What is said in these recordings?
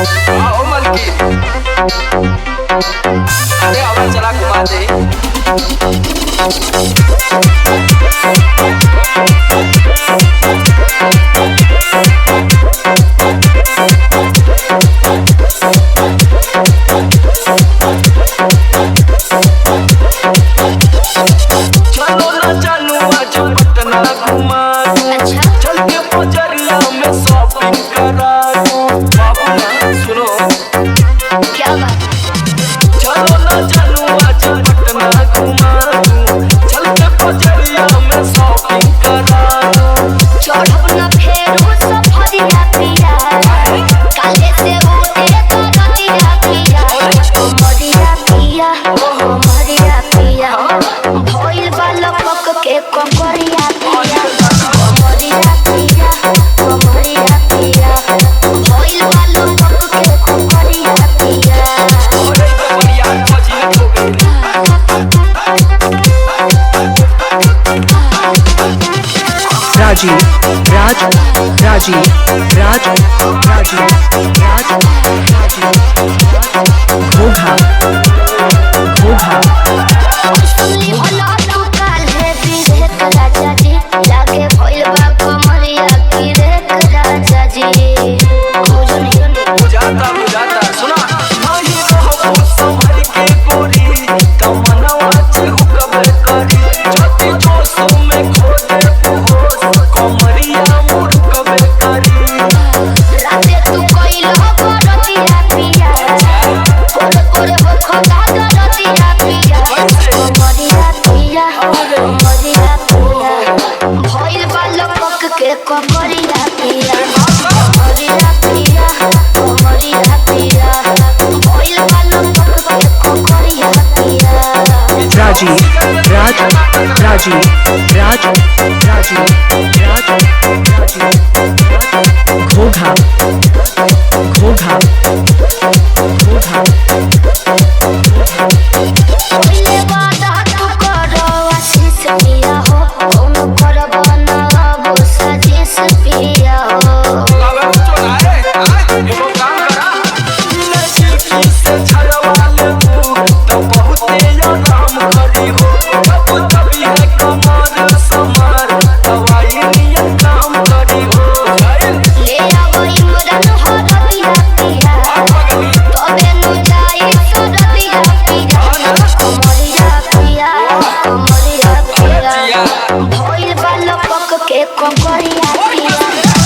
आओ मलकी, अरे आवाज चला घुमा दे। चलो ना चलो आज पटना घुमा दूं, चल के बजरिया में शॉपिंग करा दूं। बाबू सुनो क्या बात? चलो ना चलो आज पटना घुमा दूं, चल के बजरिया में शॉपिंग करा दूं। चढ़ब न फेरू सफरिया पिया, काले से उठे तो रतिया पिया। मरिया पिया, मरिया पिया, भइल बाल पक के ककरिया पिया। मरिया पिया, मरिया पिया, भइल बाल पक के ककरिया पिया। अरे तो बढ़िया फजीहत हो गई। Rajiv Raj Rajiv Raj Rajiv Raj Bhogha Bhogha सुनली भला तू काल्हे बिरेक राजा जी, लागे भइल बा कमरिया बिरेक राजा जी। बुझाता सुना नहीं रहबो संभल के गोरी, तमन्नावा चहु कबे करी। छोटी जोशों में खो दे होश, कमरिया मुड़ कबे करी। राते तू कइलो बरतिया पिया, कोरे कोरे हो खदा दरतिया पिया। कमरिया पिया, कमरिया पिया, भइल बा लपक के ककरिया पिया। कमरिया पिया, कमरिया पिया, भइल बा लपक के ककरिया पिया। Rajiv Raj Rajiv Raj Rajiv Raj Bhogha Bhogha Bhogha पहिले वादा तू करो आशीष पिया हो, कौन करब ना अब साजिश पिया हो। लावे कुछो ना रे, एगो काम करा। लड़की से छलवा लेबू, तो बहुते आराम करी हो। जब तभी है कमर समार, दवाई नियन काम करी हो। ले आवो इमरान हो रतिया पिया, तबे नु जाई सरतिया पिया। कमरिया पिया, कमरिया पिया, भइल बा लपक के ककरिया पिया।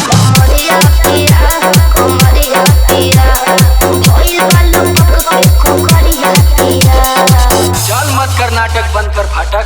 कमरिया पिया, कमरिया पिया, भइल बा लपक के ककरिया पिया। चल मत कर नाटक, बंद कर फाटक।